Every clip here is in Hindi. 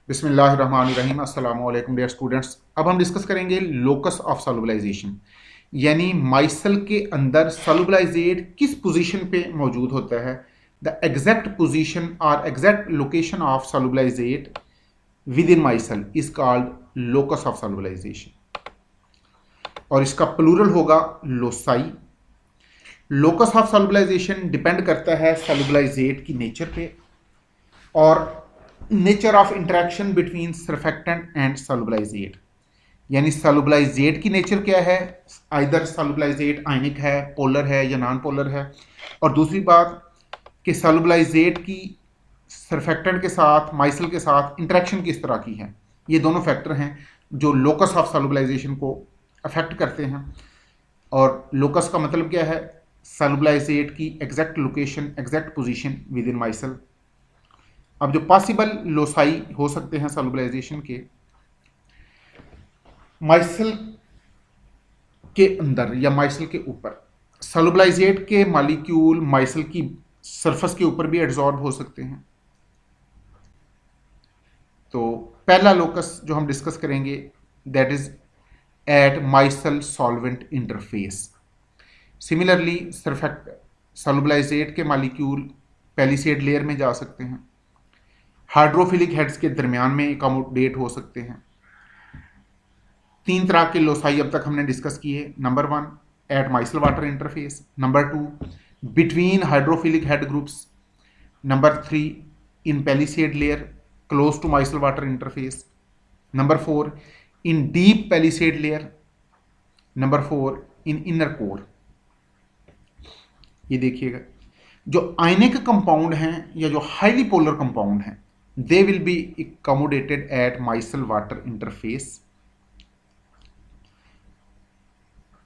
बिस्मिल्लाहिर्रहमानिर्रहीम। अस्सलाम वालेकुम डियर स्टूडेंट्स। अब हम डिस्कस करेंगे लोकस ऑफ सॉल्युबलाइजेशन, यानी माइसल के अंदर सॉल्युबलाइजेट किस पोजीशन पे मौजूद होता है। द एग्जैक्ट पोजीशन और exact location of solubilizate within micelle is called locus of solubilization, और इसका प्लूरल होगा loci. Locus of solubilization depend करता है सॉल्युबलाइजेट की नेचर पे और nature of interaction between surfactant and solubilizate, यानी सॉल्युबलाइजेट की नेचर क्या है। आइदर सॉल्युबलाइजेट आयनिक है, पोलर है या नॉन पोलर है। और दूसरी बात कि सॉल्युबलाइजेट की सरफेक्टेंट के साथ, माइसल के साथ इंटरेक्शन किस तरह की है। ये दोनों फैक्टर हैं जो लोकस ऑफ सॉल्युबलाइजेशन को अफेक्ट करते हैं। और लोकस का मतलब क्या है, सॉल्युबलाइजेट की exact location, exact position with in micelle. अब जो पॉसिबल लोसाई हो सकते हैं सॉल्युबलाइजेशन के, माइसल के अंदर या माइसल के ऊपर। सॉल्युबलाइजेट के मॉलिक्यूल माइसल की सरफेस के ऊपर भी एड्सॉर्ब हो सकते हैं। तो पहला लोकस जो हम डिस्कस करेंगे that is at micelle solvent interface. Similarly surfactant solubilizate के मॉलिक्यूल पैलिसेड लेयर में जा सकते हैं, हाइड्रोफिलिक हेड्स के दरमियान में अकोमोडेट हो सकते हैं। तीन तरह के लोसाई अब तक हमने डिस्कस किए। Number 1 at micelle water interface, number 2 between hydrophilic head groups, number 3 in palisade layer close to micelle water interface, number 4 in deep palisade layer, number 4 in inner core. ये देखिएगा, जो आयनिक कंपाउंड हैं या जो हाईली पोलर कंपाउंड हैं, they will be accommodated at micelle water interface.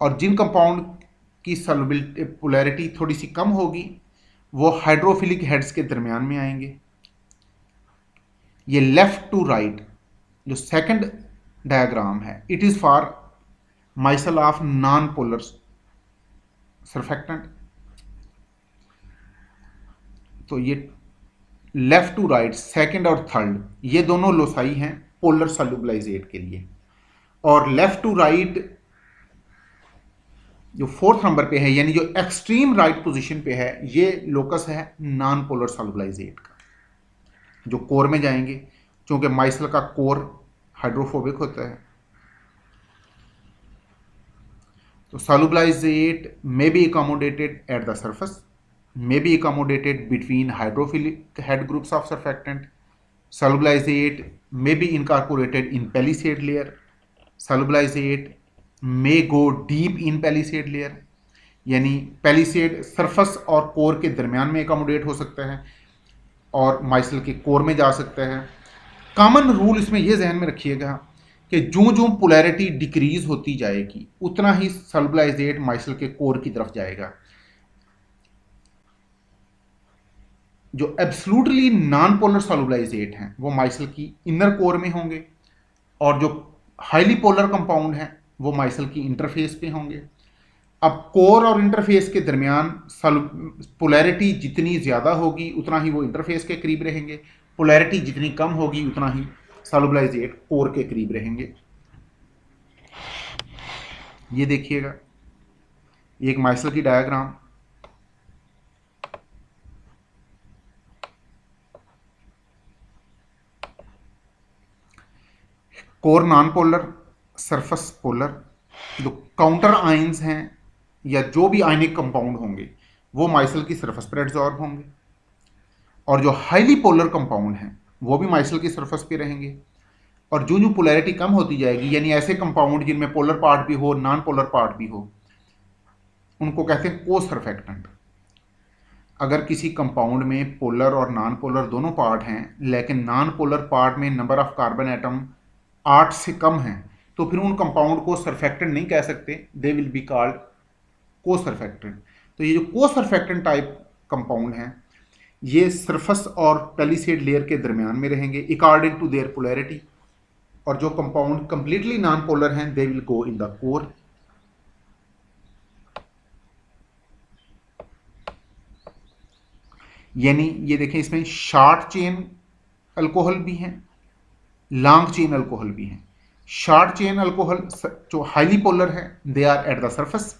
और जिन कंपाउंड की सॉल्युबिलिटी पोलैरिटी थोड़ी सी कम होगी वो हाइड्रोफिलिक हेड्स के दरमियान में आएंगे। ये लेफ्ट टू राइट जो सेकंड डायग्राम है, it is for micelle of non polar surfactant. तो ये लेफ्ट टू राइट सेकंड और थर्ड ये दोनों लोसाई हैं पोलर सॉल्युबलाइजेट के लिए। और लेफ्ट टू राइट जो फोर्थ नंबर पे है, यानी जो एक्सट्रीम राइट पोजीशन पे है, ये लोकस है नॉन पोलर सॉल्युबलाइजेट का, जो कोर में जाएंगे, क्योंकि माइसल का कोर हाइड्रोफोबिक होता है। तो solubilizate may be accommodated at the surface, may be accommodated between hydrophilic head groups of surfactant. Solubilizate may be incorporated in palisade layer. Solubilizate may go deep in palisade layer, यानी पैलिसेड सरफेस और कोर के दरमियान में अकोमोडेट हो सकता है और माइसल के कोर में जा सकता है। कॉमन रूल इसमें यह जहन में रखिएगा कि जो जो पोलैरिटी डिक्रीज होती जाएगी उतना ही सॉल्युबलाइजेट माइसल के कोर की तरफ जाएगा। जो एब्सोल्युटली नॉन पोलर सॉल्युबलाइजेट हैं वो माइसल की इनर कोर में होंगे, और जो हाईली पोलर कंपाउंड हैं वो माइसल की इंटरफेस पे होंगे। अब कोर और इंटरफेस के दरमियान पोलैरिटी जितनी ज़्यादा होगी उतना ही वो इंटरफेस के करीब रहेंगे, पोलैरिटी जितनी कम होगी उतना ही सॉल्युबलाइजेट कोर के करीब रहेंगे। ये देखिएगा एक माइसल की diagram. Core non polar, surface polar. जो काउंटर आयंस हैं या जो भी आयनिक कंपाउंड होंगे वो माइसल की सरफेस पर एड्सॉर्ब होंगे, और जो हाईली पोलर कंपाउंड हैं वो भी माइसल की सरफेस पे रहेंगे। और जो जो पोलैरिटी कम होती जाएगी, यानी ऐसे कंपाउंड जिनमें पोलर पार्ट भी हो, नॉन पोलर पार्ट भी हो, उनको कहते हैं को सरफेक्टेंट। अगर किसी कंपाउंड में पोलर और नॉन पोलर दोनों पार्ट हैं, लेकिन नॉन पोलर पार्ट में नंबर ऑफ कार्बन एटम 8 से कम है, तो फिर उन कंपाउंड को सरफेक्टेंट नहीं कह सकते, दे विल बी कॉल्ड को सरफेक्टेंट। तो ये जो को सरफेक्टेंट टाइप कंपाउंड हैं ये सरफेस और पैलिसेड लेयर के दरमियान में रहेंगे अकॉर्डिंग टू देयर पोलैरिटी, और जो कंपाउंड कंप्लीटली नॉन पोलर हैं they will go in the core. यानी ये देखें, इसमें शॉर्ट चेन अल्कोहल भी हैं लॉन्ग चेन अल्कोहल भी हैं। शॉर्ट चेन अल्कोहल जो हाईली पोलर है they are at the surface,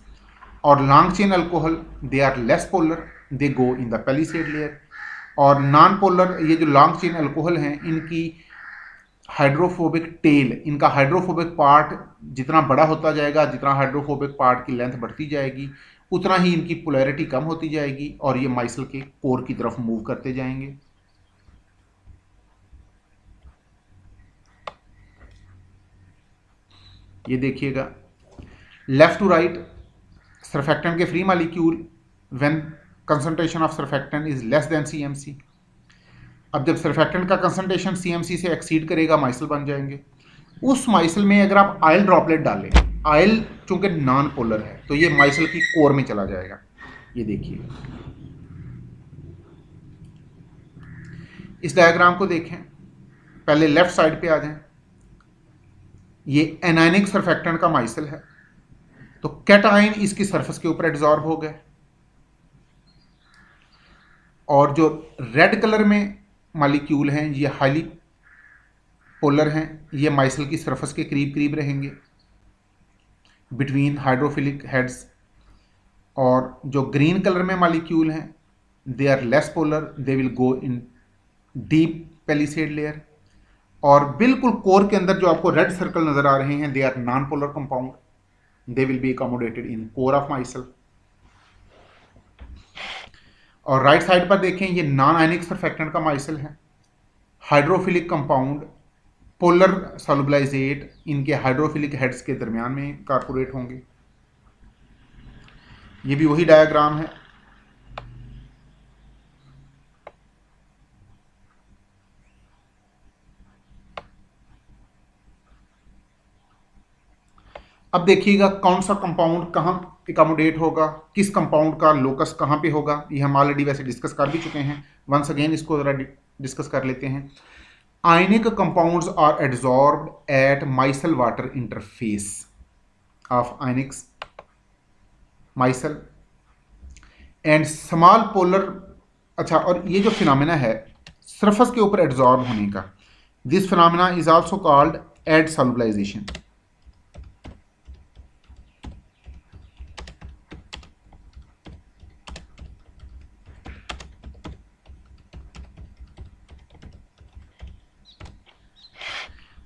और long chain alcohol they are less polar, they go in the palisade layer. और नॉन पोलर ये जो लॉन्ग चेन अल्कोहल हैं इनकी हाइड्रोफोबिक टेल, इनका हाइड्रोफोबिक पार्ट जितना बड़ा होता जाएगा, जितना हाइड्रोफोबिक पार्ट की लेंथ बढ़ती जाएगी उतना ही इनकी पोलैरिटी कम होती जाएगी और ये माइसल के कोर की तरफ मूव करते जाएंगे। ये देखिएगा लेफ्ट टू राइट सर्फेक्टेंट के free molecule when concentration of surfactant is less than CMC. अब जब सर्फेक्टेंट का कंसंट्रेशन सीएमसी से एक्सीड करेगा माइसल बन जाएंगे। उस माइसल में अगर आप आयल ड्रॉपलेट डालें, आयल चूंकि नॉन पोलर है तो ये माइसल की कोर में चला जाएगा। ये देखिए इस डायग्राम को देखें, पहले लेफ्ट साइड पे आ जाएं। ये एनायनिक सर्फेक्टेंट का माइसल है, तो कैटायन इसकी सरफेस के ऊपर एब्जॉर्ब हो गए, और जो रेड कलर में मॉलिक्यूल हैं ये हाईली पोलर हैं, ये माइसल की सरफेस के करीब करीब रहेंगे बिटवीन हाइड्रोफिलिक हेड्स। और जो ग्रीन कलर में मॉलिक्यूल हैं they are less polar, they will go in deep palisade layer. और बिल्कुल कोर के अंदर जो आपको रेड सर्कल नजर आ रहे हैं they are non polar compound, they will be accommodated in core of micelle. और राइट साइड पर देखें ये नॉन आयनिक सर्फेक्टेंट का माइसल है, हाइड्रोफिलिक कंपाउंड, पोलर सॉल्युबलाइजेट इनके हाइड्रोफिलिक हेड्स के दरमियान में कारपोरेट होंगे। ये भी वही डायग्राम है। अब देखिएगा कौन सा कंपाउंड कहाँ एकोमोडेट होगा, किस कंपाउंड का लोकस कहाँ पे होगा, ये हम ऑलरेडी वैसे डिस्कस कर भी चुके हैं। वंस अगेन इसको ज़रा डिस्कस कर लेते हैं। Ionic compounds are adsorbed at micelle water interface of ionics micelle and small polar. अच्छा, और ये जो फिनोमेना है सरफेस के ऊपर एड्सॉर्ब होने का, this phenomena is also called adsolubilization.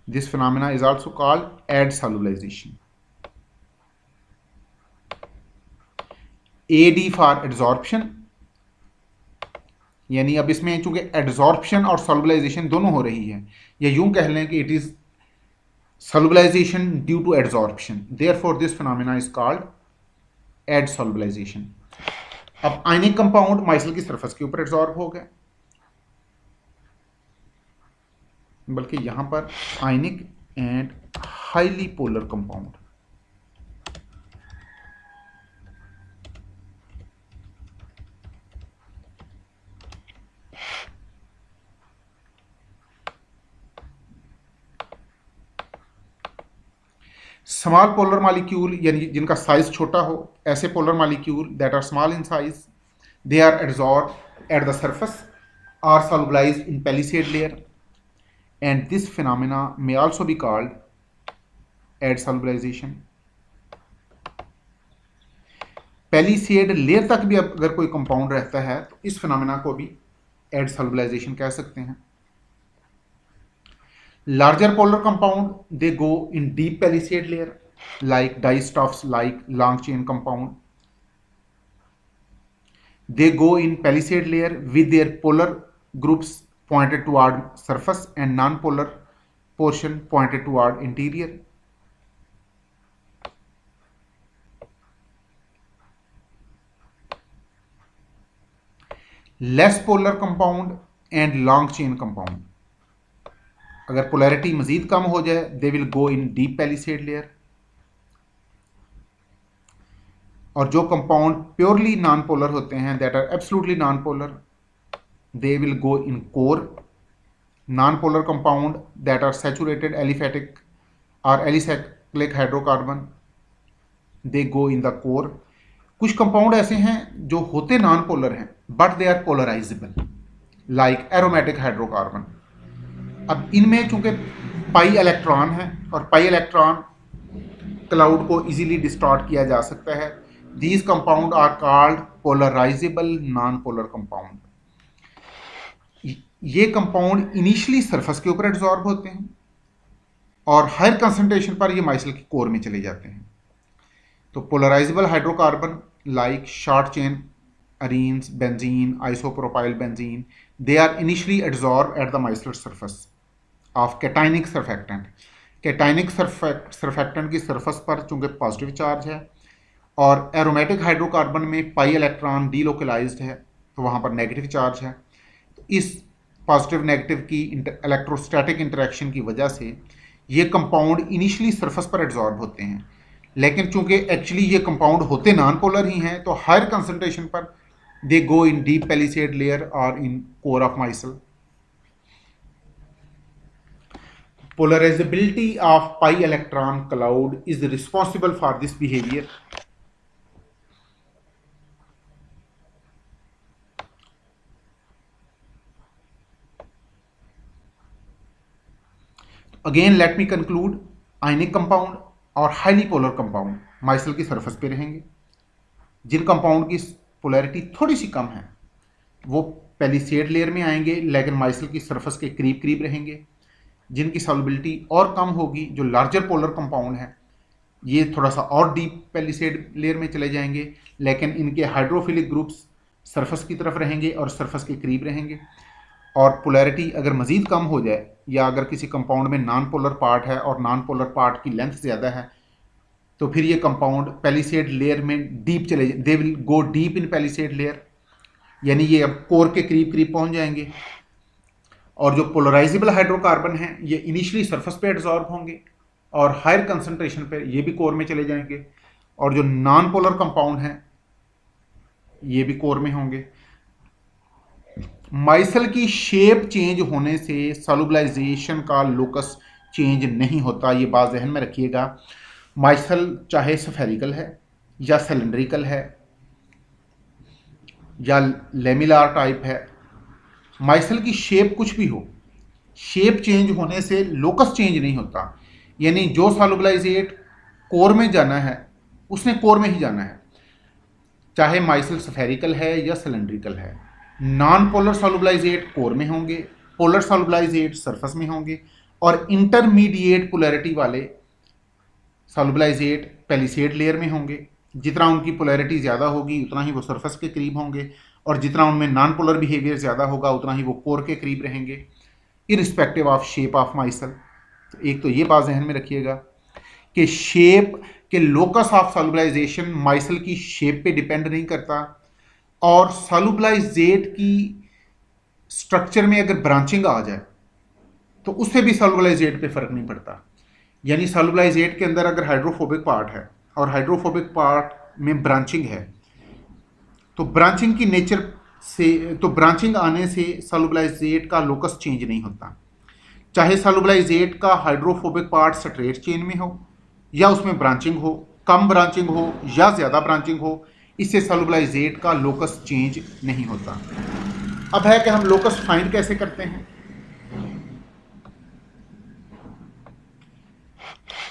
This phenomena is also called add solubilization. AD for adsorption, यानी अब इसमें चूंकि एड्सॉर्प्शन और सॉल्युबलाइजेशन दोनों हो रही है, या यूं कह लें कि it is solubilization due to adsorption, therefore this phenomena is called adsolubilization. अब आयनिक कंपाउंड माइसल की सरफेस के ऊपर एड्सॉर्ब हो गए, बल्कि यहां पर ionic and highly polar compound. Small polar molecule यानी जिनका साइज छोटा हो, ऐसे polar molecule that are small in size, they are adsorb at the surface or solubilized in palisade layer, and this phenomena may also be called add solubilization. Palisade layer तक भी अगर कोई कंपाउंड रहता है तो इस फिनोमेना को भी एड सॉल्युबलाइजेशन कह सकते हैं। Larger polar compound they go in deep palisade layer like dyestuffs, like long chain compound, they go in palisade layer with their polar groups pointed toward surface and non-polar portion pointed toward interior. Less polar compound and long chain compound, अगर polarity मजीद कम हो जाए they will go in deep palisade layer। और जो कंपाउंड प्योरली नॉन पोलर होते हैं that are absolutely non-polar, they will go in core. Non-polar compound that are saturated aliphatic or alicyclic hydrocarbon, they go in the core. कुछ कंपाउंड ऐसे हैं जो होते नॉन पोलर हैं but they are polarisable like aromatic hydrocarbon. अब इनमें चूंकि पाई इलेक्ट्रॉन है और पाई इलेक्ट्रॉन क्लाउड को इजीली डिस्टॉर्ट किया जा सकता है। These compound are called polarisable non polar compound. ये कंपाउंड इनिशियली सरफेस के ऊपर एब्जॉर्ब होते हैं और हायर कंसंट्रेशन पर ये माइसल के कोर में चले जाते हैं। तो polarisable hydrocarbon like short chain arenes, benzene, isopropyl benzene, they are initially adsorbed at the micellar surface of cationic surfactant. Cationic surfactant की सरफेस पर चूंकि पॉजिटिव चार्ज है और एरोमेटिक हाइड्रोकार्बन में पाई इलेक्ट्रॉन डीलोकलाइज्ड है तो वहाँ पर नेगेटिव चार्ज है। तो इस पॉजिटिव नेगेटिव की इलेक्ट्रोस्टैटिक इंटरेक्शन की वजह से ये कंपाउंड इनिशियली सरफेस पर एब्जॉर्ब होते हैं, लेकिन चूंकि एक्चुअली ये कंपाउंड होते नॉन पोलर ही हैं तो हायर कंसंट्रेशन पर they go in deep palisade layer or in core of micelle. Polarizability of pi electron cloud is responsible for this behavior. Again let me conclude, ionic compound और highly polar compound micelle की सरफेस पे रहेंगे। जिन कंपाउंड की पोलैरिटी थोड़ी सी कम है वो पैलिसेड लेयर में आएंगे लेकिन माइसल की सरफेस के करीब करीब रहेंगे। जिनकी सॉल्युबिलिटी और कम होगी, जो लार्जर पोलर कंपाउंड है, ये थोड़ा सा और डीप पैलिसेड लेयर में चले जाएंगे लेकिन इनके हाइड्रोफिलिक ग्रुप्स सरफेस की तरफ रहेंगे और सरफेस के करीब रहेंगे। और पोलैरिटी अगर मज़ीद कम हो जाए या अगर किसी कंपाउंड में नॉन पोलर पार्ट है और नॉन पोलर पार्ट की लेंथ ज़्यादा है तो फिर ये कंपाउंड पैलिसेड लेयर में डीप चले, दे will go deep in palisade layer, यानी ये अब कोर के करीब करीब पहुंच जाएंगे। और जो पोलराइजेबल हाइड्रोकार्बन हैं ये इनिशियली सरफेस पे एब्जॉर्ब होंगे और हायर कंसंट्रेशन पे ये भी कोर में चले जाएंगे। और जो नॉन पोलर कंपाउंड हैं ये भी कोर में होंगे। माइसल की शेप चेंज होने से सॉल्युबलाइजेशन का लोकस चेंज नहीं होता, ये बात ज़हन में रखिएगा। माइसल चाहे स्फेरिकल है या सिलेंड्रिकल है या लेमिनार टाइप है, माइसल की शेप कुछ भी हो, शेप चेंज होने से लोकस चेंज नहीं होता। यानी जो सॉल्युबलाइजेट कोर में जाना है उसने कोर में ही जाना है, चाहे माइसल स्फेरिकल है या सिलेंड्रिकल है। नॉन पोलर सॉल्युबलाइजेट कोर में होंगे, पोलर सॉल्युबलाइजेट सरफेस में होंगे और इंटरमीडिएट पोलैरिटी वाले सॉल्युबलाइजेट पैलिसेड लेयर में होंगे। जितना उनकी पोलैरिटी ज़्यादा होगी उतना ही वो सरफेस के करीब होंगे और जितना उनमें नॉन पोलर बिहेवियर ज़्यादा होगा उतना ही वो कोर के करीब रहेंगे, irrespective of shape of micelle. तो एक तो ये बात जहन में रखिएगा कि शेप के लोकस ऑफ सॉल्युबलाइजेशन माइसल की शेप पे डिपेंड नहीं करता और सॉल्युबलाइजेट की स्ट्रक्चर में अगर ब्रांचिंग आ जाए तो उससे भी सॉल्युबलाइजेट पे फ़र्क नहीं पड़ता। यानी सॉल्युबलाइजेट के अंदर अगर हाइड्रोफोबिक पार्ट है और हाइड्रोफोबिक पार्ट में ब्रांचिंग है तो ब्रांचिंग की नेचर से, तो ब्रांचिंग आने से सॉल्युबलाइजेट का लोकस चेंज नहीं होता। चाहे सॉल्युबलाइजेट का हाइड्रोफोबिक पार्ट स्ट्रेट चेन में हो या उसमें ब्रांचिंग हो, कम ब्रांचिंग हो या ज़्यादा ब्रांचिंग हो, इससे सॉल्युबलाइजेट का लोकस चेंज नहीं होता। अब है कि हम लोकस फाइंड कैसे करते हैं।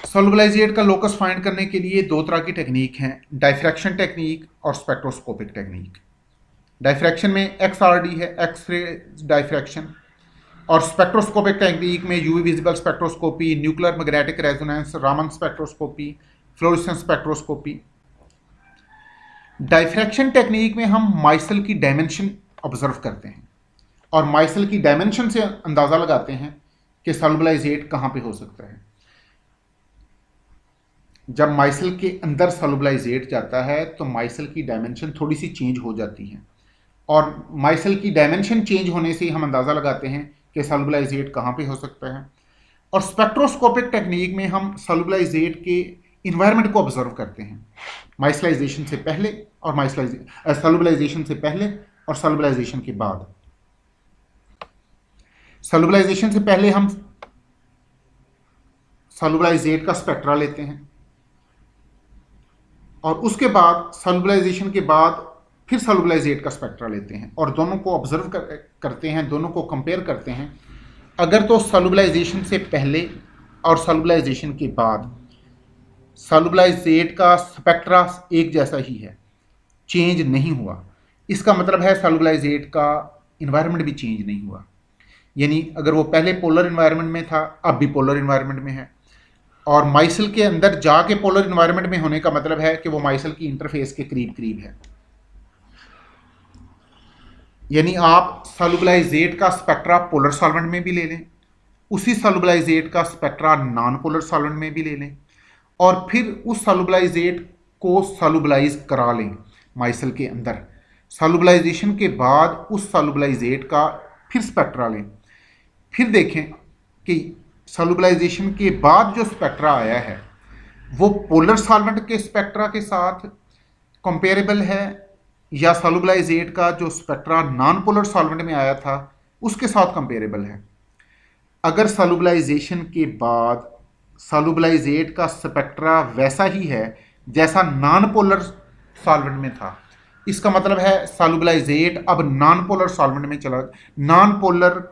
सॉल्युबलाइजेट का लोकस फाइंड करने के लिए दो तरह की टेक्निक हैं, डायफ्रैक्शन टेक्निक और स्पेक्ट्रोस्कोपिक टेक्निक। डायफ्रैक्शन में XRD है, एक्सरे डायफ्रैक्शन, और स्पेक्ट्रोस्कोपिक टेक्निक में UV visible spectroscopy, nuclear magnetic resonance, Raman spectroscopy, fluorescence spectroscopy. Diffraction technique में हम माइसल की डायमेंशन ऑब्जर्व करते हैं और माइसल की डायमेंशन से अंदाज़ा लगाते हैं कि सॉल्युबलाइजेट कहाँ पे हो सकता है। जब माइसल के अंदर सॉल्युबलाइजेट जाता है तो माइसल की डायमेंशन थोड़ी सी चेंज हो जाती है और माइसल की डायमेंशन चेंज होने से हम अंदाज़ा लगाते हैं कि सॉल्युबलाइजेट कहाँ पे हो सकता है। और स्पेक्ट्रोस्कोपिक टेक्निक में हम सॉल्युबलाइजेट के इन्वायरमेंट को ऑब्जर्व करते हैं माइसलाइजेशन से पहले और सॉल्युबलाइजेशन से पहले और सॉल्युबलाइजेशन के बाद। सॉल्युबलाइजेशन से पहले हम सॉल्युबलाइजेट का स्पेक्ट्रा लेते हैं और उसके बाद सॉल्युबलाइजेशन के बाद फिर सॉल्युबलाइजेट का स्पेक्ट्रा लेते हैं और दोनों को ऑब्जर्व करते हैं, दोनों को कंपेयर करते हैं। अगर तो सॉल्युबलाइजेशन से पहले और सॉल्युबलाइजेशन के बाद सॉल्युबलाइजेट का स्पेक्ट्रा एक जैसा ही है, चेंज नहीं हुआ। इसका मतलब है सॉल्युबलाइजेट का इन्वायरमेंट भी चेंज नहीं हुआ। यानी अगर वो पहले पोलर इन्वायरमेंट में था, अब भी पोलर इन्वायरमेंट में है। और माइसल के अंदर जाके पोलर इन्वायरमेंट में होने का मतलब है कि वो माइसल की इंटरफेस के करीब करीब है। यानी आप सॉल्युबलाइजेट का स्पेक्ट्रा पोलर सॉल्वेंट में भी ले लें, उसी सॉल्युबलाइजेट का स्पेक्ट्रा नॉन पोलर सॉल्वेंट में भी ले लें, और फिर उस सॉल्युबलाइजेट को सॉल्युबलाइज करा लें माइसल के अंदर। सॉल्युबलाइजेशन के बाद उस सॉल्युबलाइजेट का फिर स्पेक्ट्रा लें, फिर देखें कि सॉल्युबलाइजेशन के बाद जो स्पेक्ट्रा आया है वो पोलर सॉल्वेंट के स्पेक्ट्रा के साथ कंपेरेबल है या सॉल्युबलाइजेट का जो स्पेक्ट्रा नॉन पोलर सॉल्वेंट में आया था उसके साथ कंपेरेबल है। अगर सॉल्युबलाइजेशन के बाद सॉल्युबलाइजेट का स्पेक्ट्रा वैसा ही है जैसा नॉन पोलर सॉल्वेंट में था, इसका मतलब है सॉल्युबलाइजेट अब नॉन पोलर सॉल्वेंट में चला, नॉन पोलर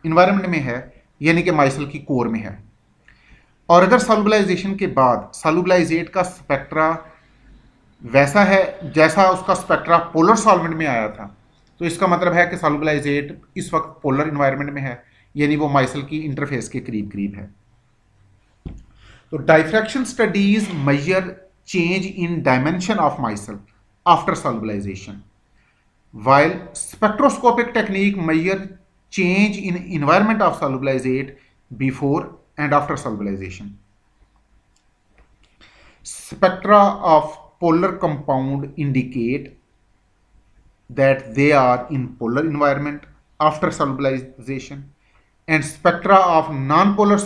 इन्वायरमेंट में है, यानी कि माइसल की कोर में है। और अगर सॉल्युबलाइजेशन के बाद सॉल्युबलाइजेट का स्पेक्ट्रा वैसा है जैसा उसका स्पेक्ट्रा पोलर सॉल्वेंट में आया था, तो इसका मतलब है कि सॉल्युबलाइजेट इस वक्त पोलर इन्वायरमेंट में है, यानी वो माइसल की इंटरफेस के करीब करीब है। तो diffraction studies measure change in dimension of micelle after solubilization, while spectroscopic technique measure change in environment of solubilizate before and after solubilization. Spectra of polar compound indicate that they are in polar environment after solubilization, and spectra of non-polar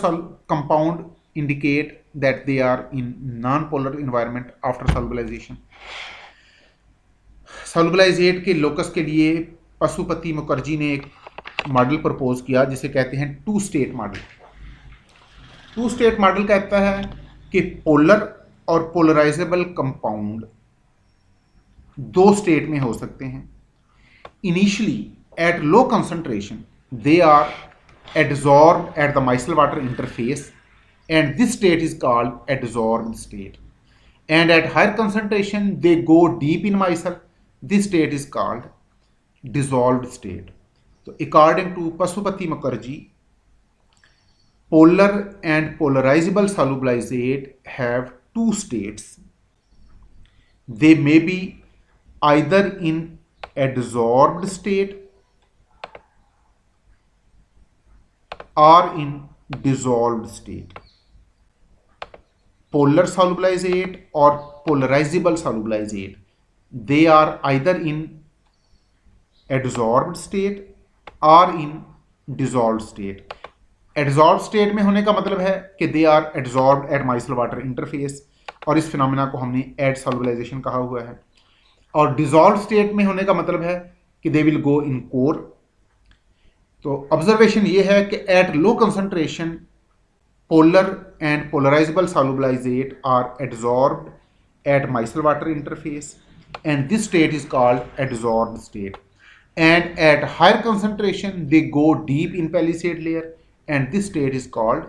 compound indicate that they are in non-polar environment after solubilization. सॉल्युबलाइजेट के लोकस के लिए पशुपति मुखर्जी ने एक मॉडल प्रपोज किया जिसे कहते हैं two state model. Two state model कहता है कि पोलर और पोलराइजेबल कंपाउंड दो स्टेट में हो सकते हैं। Initially at low concentration they are adsorbed at the micelle water interface and this state is called adsorbed state, and at higher concentration they go deep in micelle, this state is called dissolved state. So according to Pasupati Mukherjee, polar and polarizable solubilizate have two states. They may be either in adsorbed state or in dissolved state. Polar solubilizate or polarizable solubilizate, they are either in adsorbed state or in dissolved state. Adsorbed state में होने का मतलब है कि they are adsorbed at micellar water interface, और इस फिनोमेना को हमने ad solubilization कहा हुआ है। और dissolved state में होने का मतलब है कि they will go in core। तो ऑब्जर्वेशन ये है कि at low concentration polar and polarizable solubilizate are adsorbed at micellar water interface, and this state is called adsorbed state, and at higher concentration they go deep in palisade layer, and this state is called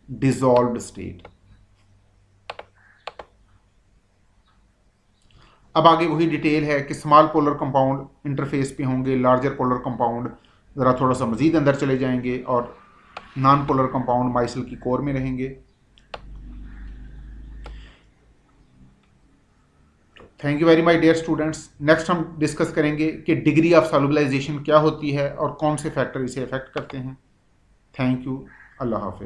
dissolved state. अब आगे वही डिटेल है कि स्मॉल पोलर कंपाउंड इंटरफेस पे होंगे, लार्जर पोलर कंपाउंड ज़रा थोड़ा सा मजीद अंदर चले जाएंगे, और नॉन पोलर कंपाउंड माइसल की कोर में रहेंगे। Thank you very my dear students. Next हम डिस्कस करेंगे कि डिग्री ऑफ सॉल्युबलाइजेशन क्या होती है और कौन से फैक्टर इसे अफेक्ट करते हैं। थैंक यू, अल्लाह हाफिज़।